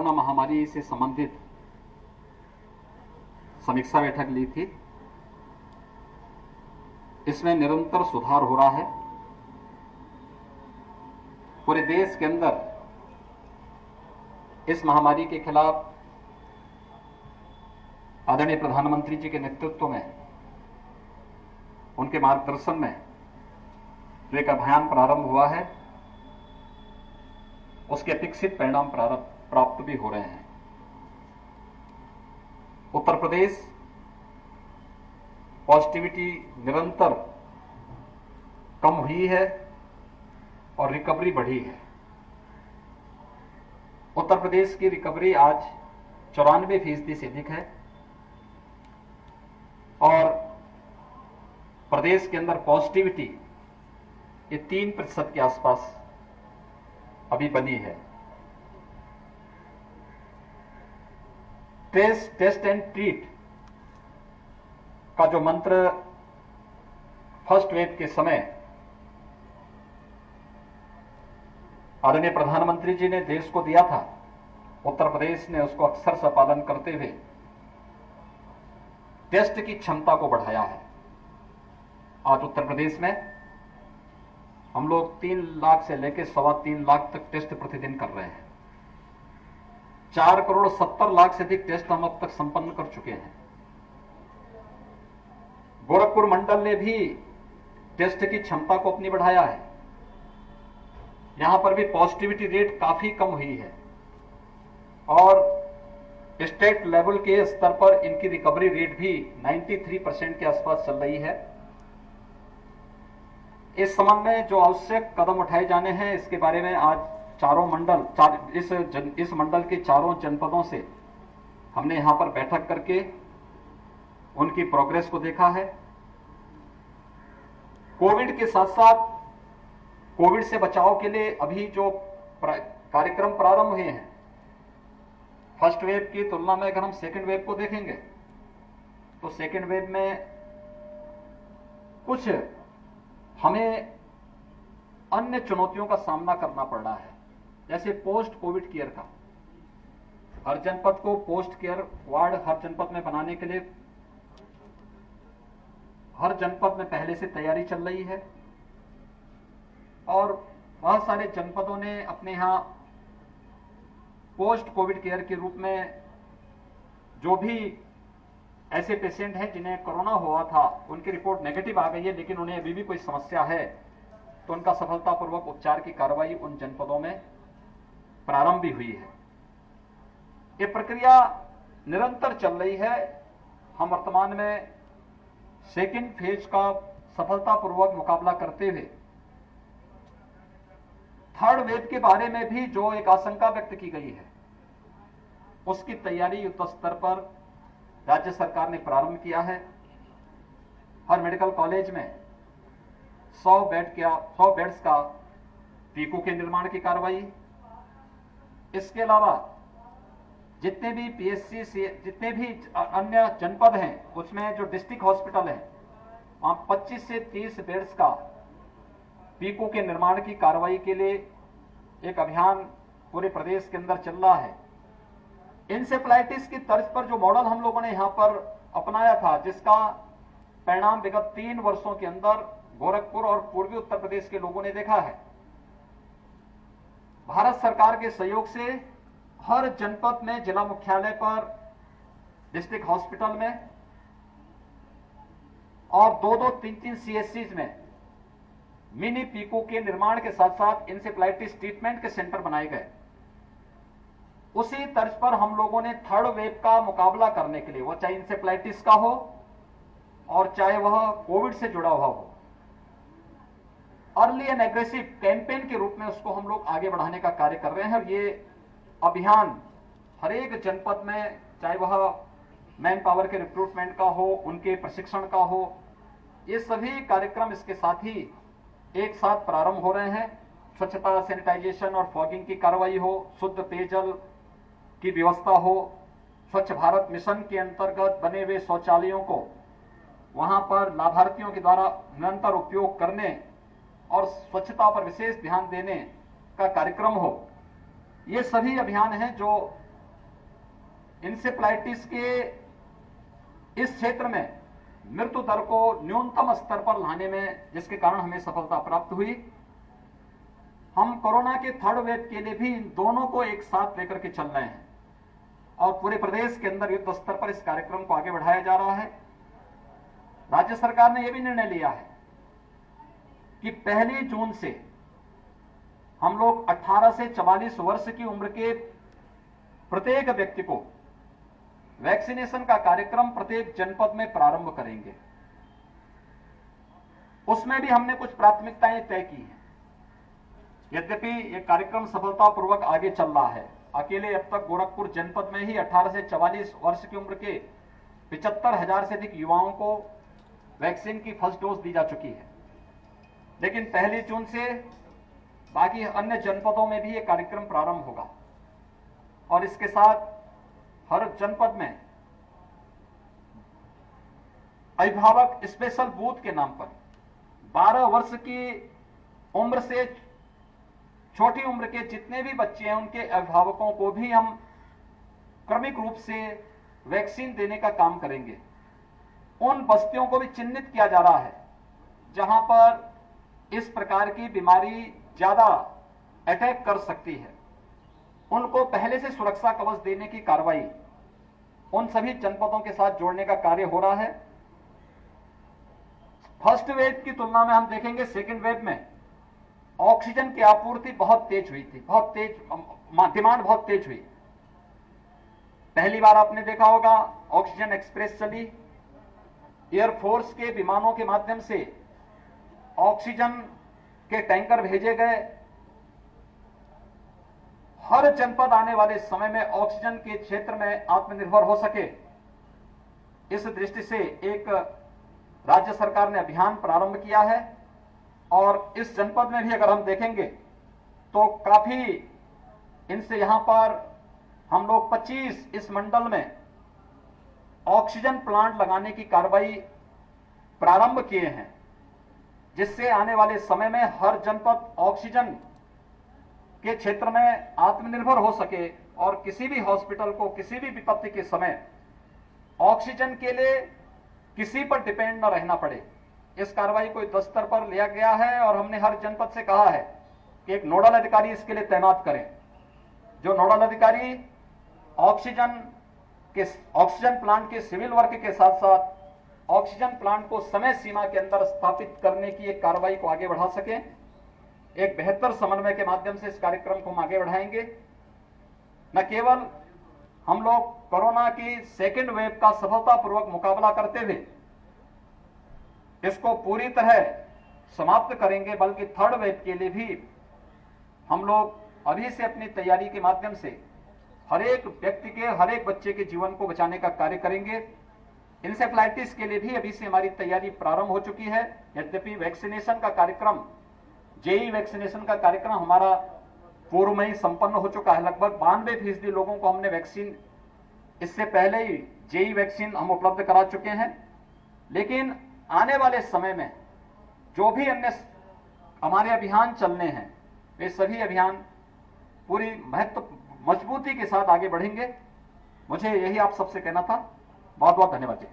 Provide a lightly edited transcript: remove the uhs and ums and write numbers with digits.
Corona महामारी से संबंधित समीक्षा बैठक ली थी। इसमें निरंतर सुधार हो रहा है। पूरे देश के अंदर इस महामारी के खिलाफ आदरणीय प्रधानमंत्री जी के नेतृत्व में, उनके मार्गदर्शन में जो एक अभियान प्रारंभ हुआ है, उसके अपेक्षित परिणाम प्राप्त भी हो रहे हैं। उत्तर प्रदेश पॉजिटिविटी निरंतर कम हुई है और रिकवरी बढ़ी है। उत्तर प्रदेश की रिकवरी आज 94% से अधिक है और प्रदेश के अंदर पॉजिटिविटी ये 3% के आसपास अभी बनी है। टेस्ट एंड ट्रीट का जो मंत्र फर्स्ट वेव के समय आदरणीय प्रधानमंत्री जी ने देश को दिया था, उत्तर प्रदेश ने उसको अक्षरशः पालन करते हुए टेस्ट की क्षमता को बढ़ाया है। आज उत्तर प्रदेश में हम लोग 3 लाख से लेकर 3.25 लाख तक टेस्ट प्रतिदिन कर रहे हैं। 4,70,00,000 से अधिक टेस्ट हम अब तक संपन्न कर चुके हैं। गोरखपुर मंडल ने भी टेस्ट की क्षमता को अपनी बढ़ाया है। यहां पर भी पॉजिटिविटी रेट काफी कम हुई है और स्टेट लेवल के स्तर पर इनकी रिकवरी रेट भी 93% के आसपास चल रही है। इस संबंध में जो आवश्यक कदम उठाए जाने हैं, इसके बारे में आज इस मंडल के चारों जनपदों से हमने यहां पर बैठक करके उनकी प्रोग्रेस को देखा है। कोविड के साथ साथ कोविड से बचाव के लिए अभी जो कार्यक्रम प्रारंभ हुए हैं, फर्स्ट वेव की तुलना में अगर हम सेकेंड वेव को देखेंगे तो सेकेंड वेव में कुछ हमें अन्य चुनौतियों का सामना करना पड़ रहा है, जैसे पोस्ट कोविड केयर का। हर जनपद को पोस्ट केयर वार्ड हर जनपद में बनाने के लिए हर जनपद में पहले से तैयारी चल रही है और बहुत सारे जनपदों ने अपने यहां पोस्ट कोविड केयर के रूप में जो भी ऐसे पेशेंट हैं जिन्हें कोरोना हुआ था, उनकी रिपोर्ट नेगेटिव आ गई है लेकिन उन्हें अभी भी कोई समस्या है, तो उनका सफलतापूर्वक उपचार की कार्रवाई उन जनपदों में प्रारंभ भी हुई है। ये प्रक्रिया निरंतर चल रही है। हम वर्तमान में सेकेंड फेज का सफलतापूर्वक मुकाबला करते हुए थर्ड वेव के बारे में भी जो एक आशंका व्यक्त की गई है, उसकी तैयारी युद्ध स्तर पर राज्य सरकार ने प्रारंभ किया है। हर मेडिकल कॉलेज में 100 बेड्स का पीकू के निर्माण की कार्रवाई। इसके अलावा जितने भी पीएचसी से जितने भी अन्य जनपद हैं, उसमें जो डिस्ट्रिक्ट हॉस्पिटल है, वहां 25 से 30 बेड्स का पीकू के निर्माण की कार्रवाई के लिए एक अभियान पूरे प्रदेश के अंदर चल रहा है। इंसेफ्लाइटिस की तर्ज पर जो मॉडल हम लोगों ने यहां पर अपनाया था, जिसका परिणाम विगत 3 वर्षों के अंदर गोरखपुर और पूर्वी उत्तर प्रदेश के लोगों ने देखा है। भारत सरकार के सहयोग से हर जनपद में, जिला मुख्यालय पर, डिस्ट्रिक्ट हॉस्पिटल में और 2-2, 3-3 सीएचसीज में मिनी पीको के निर्माण के साथ साथ इंसेफ्लाइटिस ट्रीटमेंट के सेंटर बनाए गए। उसी तर्ज पर हम लोगों ने थर्ड वेव का मुकाबला करने के लिए, वो चाहे इंसेफ्लाइटिस का हो और चाहे वह कोविड से जुड़ा हुआ हो, अर्ली एंड एग्रेसिव कैंपेन के रूप में उसको हम लोग आगे बढ़ाने का कार्य कर रहे हैं। और ये अभियान हर एक जनपद में, चाहे वह मैन पावर के रिक्रूटमेंट का हो, उनके प्रशिक्षण का हो, ये सभी कार्यक्रम इसके साथ ही एक साथ प्रारंभ हो रहे हैं। स्वच्छता, सैनिटाइजेशन और फॉगिंग की कार्रवाई हो, शुद्ध पेयजल की व्यवस्था हो, स्वच्छ भारत मिशन के अंतर्गत बने हुए शौचालयों को वहां पर लाभार्थियों के द्वारा निरंतर उपयोग करने और स्वच्छता पर विशेष ध्यान देने का कार्यक्रम हो। ये सभी अभियान हैं जो इंसेफ्लाइटिस के इस क्षेत्र में मृत्यु दर को न्यूनतम स्तर पर लाने में, जिसके कारण हमें सफलता प्राप्त हुई। हम कोरोना के थर्ड वेव के लिए भी इन दोनों को एक साथ लेकर के चल रहे हैं और पूरे प्रदेश के अंदर युद्ध स्तर पर इस कार्यक्रम को आगे बढ़ाया जा रहा है। राज्य सरकार ने यह भी निर्णय लिया है कि 1 जून से हम लोग 18 से 44 वर्ष की उम्र के प्रत्येक व्यक्ति को वैक्सीनेशन का कार्यक्रम प्रत्येक जनपद में प्रारंभ करेंगे। उसमें भी हमने कुछ प्राथमिकताएं तय की हैं। यद्यपि यह कार्यक्रम सफलतापूर्वक आगे चल रहा है, अकेले अब तक गोरखपुर जनपद में ही 18 से 44 वर्ष की उम्र के 75,000 से अधिक युवाओं को वैक्सीन की फर्स्ट डोज दी जा चुकी है। लेकिन 1 जून से बाकी अन्य जनपदों में भी यह कार्यक्रम प्रारंभ होगा और इसके साथ हर जनपद में अभिभावक स्पेशल बूथ के नाम पर 12 वर्ष की उम्र से छोटी उम्र के जितने भी बच्चे हैं उनके अभिभावकों को भी हम क्रमिक रूप से वैक्सीन देने का काम करेंगे। उन बस्तियों को भी चिन्हित किया जा रहा है जहां पर इस प्रकार की बीमारी ज्यादा अटैक कर सकती है। उनको पहले से सुरक्षा कवच देने की कार्रवाई उन सभी जनपदों के साथ जोड़ने का कार्य हो रहा है। फर्स्ट वेव की तुलना में हम देखेंगे सेकेंड वेव में ऑक्सीजन की आपूर्ति बहुत तेज हुई थी, डिमांड बहुत तेज हुई। पहली बार आपने देखा होगा ऑक्सीजन एक्सप्रेस चली, एयरफोर्स के विमानों के माध्यम से ऑक्सीजन के टैंकर भेजे गए। हर जनपद आने वाले समय में ऑक्सीजन के क्षेत्र में आत्मनिर्भर हो सके, इस दृष्टि से एक राज्य सरकार ने अभियान प्रारंभ किया है और इस जनपद में भी अगर हम देखेंगे तो काफी इनसे यहां पर हम लोग 25 इस मंडल में ऑक्सीजन प्लांट लगाने की कार्रवाई प्रारंभ किए हैं, जिससे आने वाले समय में हर जनपद ऑक्सीजन के क्षेत्र में आत्मनिर्भर हो सके और किसी भी हॉस्पिटल को किसी भी विपत्ति के समय ऑक्सीजन के लिए किसी पर डिपेंड न रहना पड़े। इस कार्रवाई को युद्ध स्तर पर लिया गया है और हमने हर जनपद से कहा है कि एक नोडल अधिकारी इसके लिए तैनात करें। जो नोडल अधिकारी ऑक्सीजन प्लांट के सिविल वर्क के साथ साथ ऑक्सीजन प्लांट को समय सीमा के अंदर स्थापित करने की एक कार्रवाई को आगे बढ़ा सकें। एक बेहतर समन्वय के माध्यम से इस कार्यक्रम को हम आगे बढ़ाएंगे। न केवल हम लोग कोरोना की सेकेंड वेव का सफलतापूर्वक मुकाबला करते हुए इसको पूरी तरह समाप्त करेंगे, बल्कि थर्ड वेव के लिए भी हम लोग अभी से अपनी तैयारी के माध्यम से हर एक व्यक्ति के, हर एक बच्चे के जीवन को बचाने का कार्य करेंगे। इंसेफ्लाइटिस के लिए भी अभी से हमारी तैयारी प्रारंभ हो चुकी है। यद्यपि वैक्सीनेशन का कार्यक्रम, जेई वैक्सीनेशन का कार्यक्रम हमारा पूर्व में ही संपन्न हो चुका है। लगभग 92% लोगों को हमने वैक्सीन इससे पहले ही जेई वैक्सीन हम उपलब्ध करा चुके हैं। लेकिन आने वाले समय में जो भी अन्य हमारे अभियान चलने हैं, वे सभी अभियान पूरी मजबूती के साथ आगे बढ़ेंगे। मुझे यही आप सबसे कहना था। बहुत बहुत धन्यवाद जी।